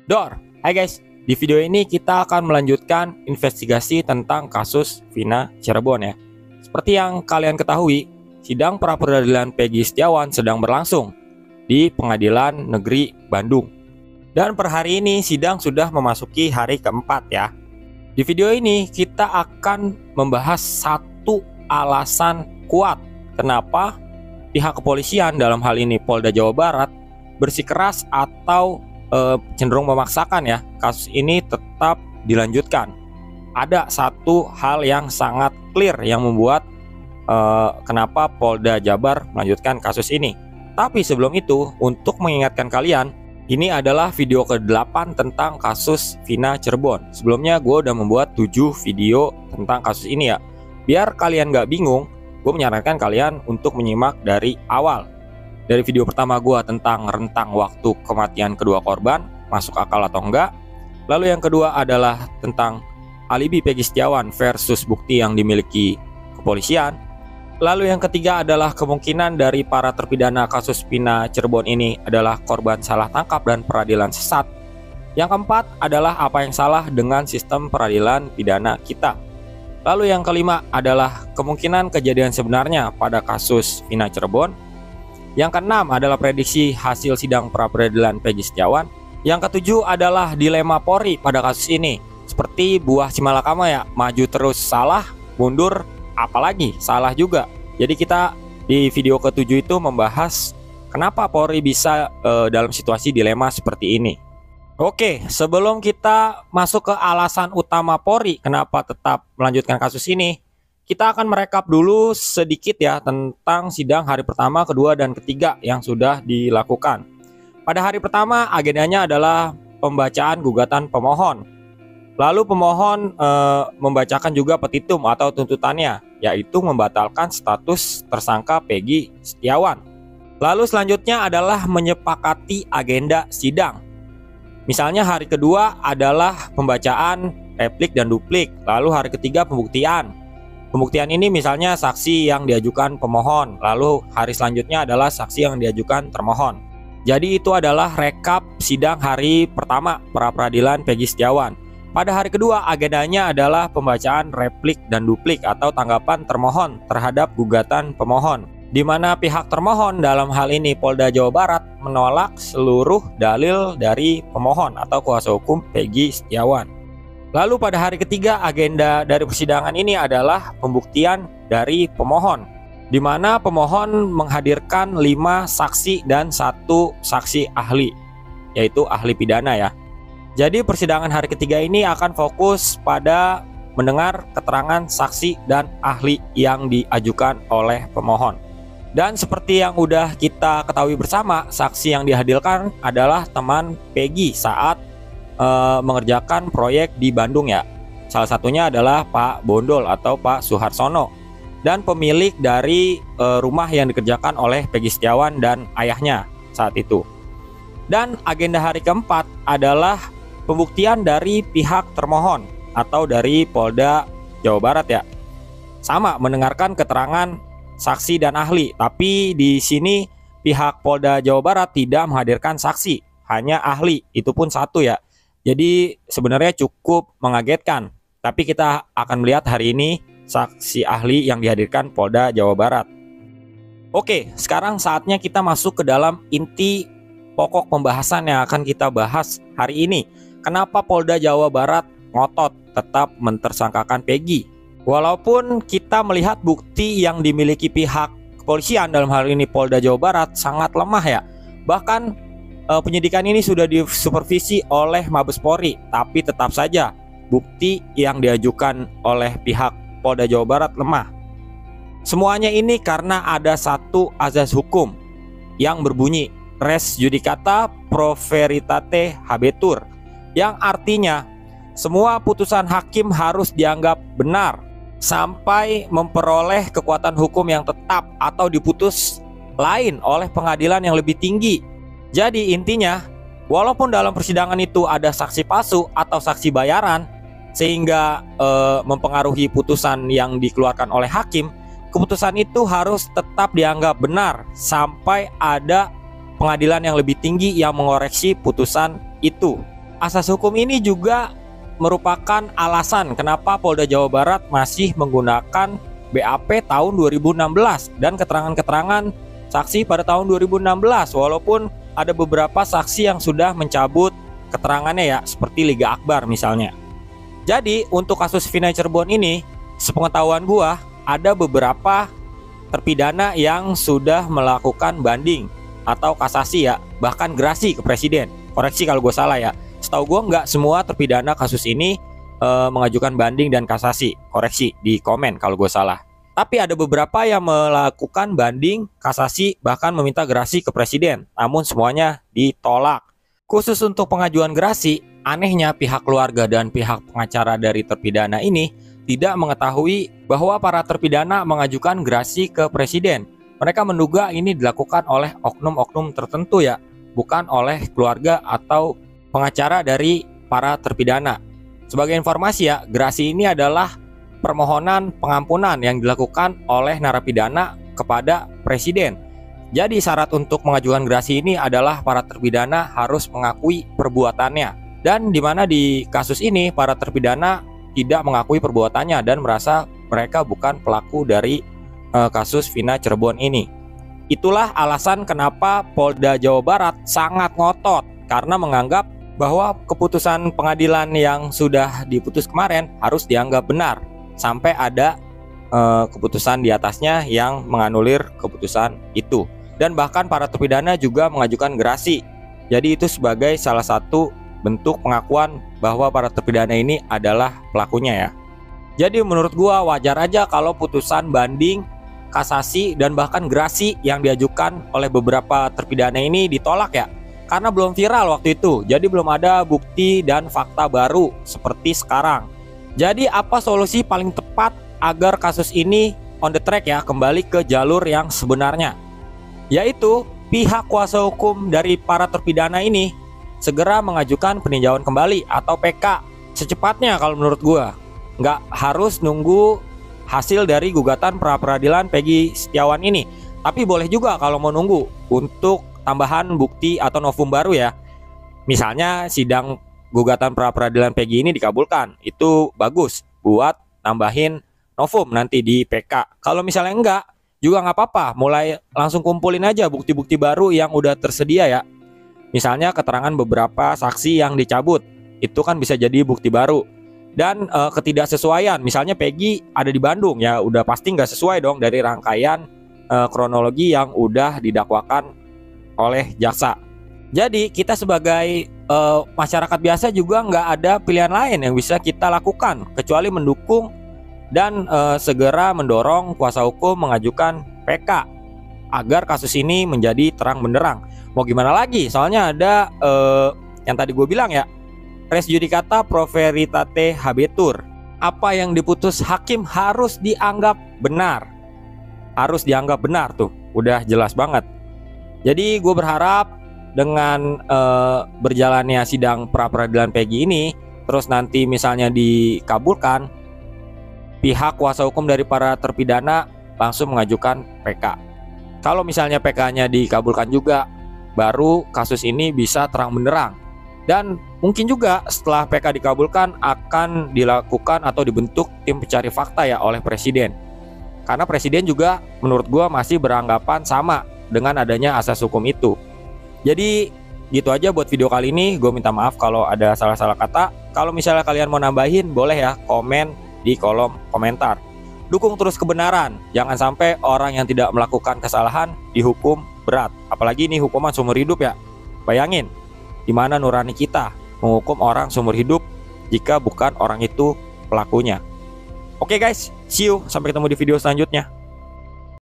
Dor, hai guys. Di video ini kita akan melanjutkan investigasi tentang kasus Vina Cirebon ya. Seperti yang kalian ketahui, sidang pra-peradilan Peggy Setiawan sedang berlangsung di Pengadilan Negeri Bandung. Dan per hari ini sidang sudah memasuki hari keempat ya. Di video ini kita akan membahas satu alasan kuat kenapa pihak kepolisian, dalam hal ini Polda Jawa Barat, bersikeras atau cenderung memaksakan ya kasus ini tetap dilanjutkan. Ada satu hal yang sangat clear yang membuat kenapa Polda Jabar melanjutkan kasus ini. Tapi sebelum itu, untuk mengingatkan kalian, ini adalah video ke-8 tentang kasus Vina Cirebon. Sebelumnya gue udah membuat 7 video tentang kasus ini ya. Biar kalian gak bingung, gue menyarankan kalian untuk menyimak dari awal. Dari video pertama gue tentang rentang waktu kematian kedua korban, masuk akal atau enggak. Lalu yang kedua adalah tentang alibi Peggy Setiawan versus bukti yang dimiliki kepolisian. Lalu yang ketiga adalah kemungkinan dari para terpidana kasus Vina Cirebon ini adalah korban salah tangkap dan peradilan sesat. Yang keempat adalah apa yang salah dengan sistem peradilan pidana kita. Lalu yang kelima adalah kemungkinan kejadian sebenarnya pada kasus Vina Cirebon. Yang keenam adalah prediksi hasil sidang pra-peradilan Peggy Setiawan. Yang ketujuh adalah dilema Polri pada kasus ini. Seperti buah simalakama ya, maju terus salah, mundur apalagi salah juga. Jadi kita di video ketujuh itu membahas kenapa Polri bisa dalam situasi dilema seperti ini. Oke, sebelum kita masuk ke alasan utama Polri kenapa tetap melanjutkan kasus ini, kita akan merekap dulu sedikit ya tentang sidang hari pertama, kedua, dan ketiga yang sudah dilakukan. Pada hari pertama agendanya adalah pembacaan gugatan pemohon. Lalu pemohon membacakan juga petitum atau tuntutannya, yaitu membatalkan status tersangka Peggy Setiawan. Lalu selanjutnya adalah menyepakati agenda sidang. Misalnya hari kedua adalah pembacaan replik dan duplik. Lalu hari ketiga pembuktian. Pembuktian ini misalnya saksi yang diajukan pemohon, lalu hari selanjutnya adalah saksi yang diajukan termohon. Jadi itu adalah rekap sidang hari pertama pra-peradilan Peggy Setiawan. Pada hari kedua agendanya adalah pembacaan replik dan duplik atau tanggapan termohon terhadap gugatan pemohon, di mana pihak termohon dalam hal ini Polda Jawa Barat menolak seluruh dalil dari pemohon atau kuasa hukum Peggy Setiawan. Lalu pada hari ketiga agenda dari persidangan ini adalah pembuktian dari pemohon, di mana pemohon menghadirkan 5 saksi dan 1 saksi ahli, yaitu ahli pidana ya. Jadi persidangan hari ketiga ini akan fokus pada mendengar keterangan saksi dan ahli yang diajukan oleh pemohon. Dan seperti yang udah kita ketahui bersama, saksi yang dihadirkan adalah teman Peggy saat mengerjakan proyek di Bandung ya. Salah satunya adalah Pak Bondol atau Pak Suharsono, dan pemilik dari rumah yang dikerjakan oleh Peggy Setiawan dan ayahnya saat itu. Dan agenda hari keempat adalah pembuktian dari pihak termohon atau dari Polda Jawa Barat ya. Sama, mendengarkan keterangan saksi dan ahli, tapi di sini pihak Polda Jawa Barat tidak menghadirkan saksi, hanya ahli, itu pun 1 ya. Jadi sebenarnya cukup mengagetkan. Tapi kita akan melihat hari ini saksi ahli yang dihadirkan Polda Jawa Barat. Oke, sekarang saatnya kita masuk ke dalam inti pokok pembahasan yang akan kita bahas hari ini. Kenapa Polda Jawa Barat ngotot tetap mentersangkakan Peggy? Walaupun kita melihat bukti yang dimiliki pihak kepolisian, dalam hal ini Polda Jawa Barat, sangat lemah ya. Bahkan penyidikan ini sudah disupervisi oleh Mabes Polri, tapi tetap saja bukti yang diajukan oleh pihak Polda Jawa Barat lemah. Semuanya ini karena ada satu azas hukum yang berbunyi res judicata pro veritate habetur, yang artinya semua putusan hakim harus dianggap benar sampai memperoleh kekuatan hukum yang tetap atau diputus lain oleh pengadilan yang lebih tinggi. Jadi intinya, walaupun dalam persidangan itu ada saksi palsu atau saksi bayaran sehingga mempengaruhi putusan yang dikeluarkan oleh hakim, keputusan itu harus tetap dianggap benar sampai ada pengadilan yang lebih tinggi yang mengoreksi putusan itu. asas hukum ini juga merupakan alasan kenapa Polda Jawa Barat masih menggunakan BAP tahun 2016 dan keterangan-keterangan saksi pada tahun 2016, walaupun ada beberapa saksi yang sudah mencabut keterangannya ya, seperti Liga Akbar misalnya. Jadi untuk kasus Vina Cirebon ini, sepengetahuan gua ada beberapa terpidana yang sudah melakukan banding atau kasasi ya, bahkan gerasi ke presiden. Koreksi kalau gue salah ya. Setahu gue nggak semua terpidana kasus ini mengajukan banding dan kasasi. Koreksi di komen kalau gue salah. Tapi ada beberapa yang melakukan banding, kasasi, bahkan meminta gerasi ke presiden. Namun semuanya ditolak. Khusus untuk pengajuan gerasi, anehnya pihak keluarga dan pihak pengacara dari terpidana ini tidak mengetahui bahwa para terpidana mengajukan gerasi ke presiden. Mereka menduga ini dilakukan oleh oknum-oknum tertentu ya, bukan oleh keluarga atau pengacara dari para terpidana. Sebagai informasi ya, gerasi ini adalah permohonan pengampunan yang dilakukan oleh narapidana kepada presiden. Jadi syarat untuk mengajukan gerasi ini adalah para terpidana harus mengakui perbuatannya. Dan di mana di kasus ini para terpidana tidak mengakui perbuatannya dan merasa mereka bukan pelaku dari kasus Vina Cirebon ini. Itulah alasan kenapa Polda Jawa Barat sangat ngotot karena menganggap bahwa keputusan pengadilan yang sudah diputus kemarin harus dianggap benar sampai ada keputusan di atasnya yang menganulir keputusan itu. Dan bahkan para terpidana juga mengajukan gerasi. Jadi itu sebagai salah satu bentuk pengakuan bahwa para terpidana ini adalah pelakunya ya. Jadi menurut gua wajar aja kalau putusan banding, kasasi, dan bahkan gerasi yang diajukan oleh beberapa terpidana ini ditolak ya. Karena belum viral waktu itu, jadi belum ada bukti dan fakta baru seperti sekarang. Jadi apa solusi paling tepat agar kasus ini on the track ya, kembali ke jalur yang sebenarnya? Yaitu pihak kuasa hukum dari para terpidana ini segera mengajukan peninjauan kembali atau PK secepatnya kalau menurut gua. Nggak harus nunggu hasil dari gugatan pra-peradilan Peggy Setiawan ini. Tapi boleh juga kalau mau nunggu untuk tambahan bukti atau novum baru ya. Misalnya sidang gugatan pra-peradilan Peggy ini dikabulkan, itu bagus buat nambahin novum nanti di PK. Kalau misalnya enggak, juga nggak apa-apa, mulai langsung kumpulin aja bukti-bukti baru yang udah tersedia ya. Misalnya keterangan beberapa saksi yang dicabut, itu kan bisa jadi bukti baru. Dan ketidaksesuaian, misalnya Peggy ada di Bandung ya, udah pasti nggak sesuai dong dari rangkaian kronologi yang udah didakwakan oleh jaksa. Jadi kita sebagai masyarakat biasa juga nggak ada pilihan lain yang bisa kita lakukan kecuali mendukung dan segera mendorong kuasa hukum mengajukan PK agar kasus ini menjadi terang benderang. Mau gimana lagi? Soalnya ada yang tadi gue bilang ya, res judicata pro veritate habetur. Apa yang diputus hakim harus dianggap benar. Harus dianggap benar tuh, udah jelas banget. Jadi gue berharap dengan berjalannya sidang pra-peradilan Peggy ini, terus nanti misalnya dikabulkan, pihak kuasa hukum dari para terpidana langsung mengajukan PK. Kalau misalnya PK-nya dikabulkan juga, baru kasus ini bisa terang benderang. Dan mungkin juga setelah PK dikabulkan akan dilakukan atau dibentuk tim pencari fakta ya oleh presiden. Karena presiden juga menurut gua masih beranggapan sama dengan adanya asas hukum itu. Jadi gitu aja buat video kali ini. Gue minta maaf kalau ada salah-salah kata. Kalau misalnya kalian mau nambahin, boleh ya komen di kolom komentar. Dukung terus kebenaran. Jangan sampai orang yang tidak melakukan kesalahan dihukum berat. Apalagi ini hukuman seumur hidup ya. Bayangin, di mana nurani kita menghukum orang seumur hidup jika bukan orang itu pelakunya. Oke guys, see you. Sampai ketemu di video selanjutnya.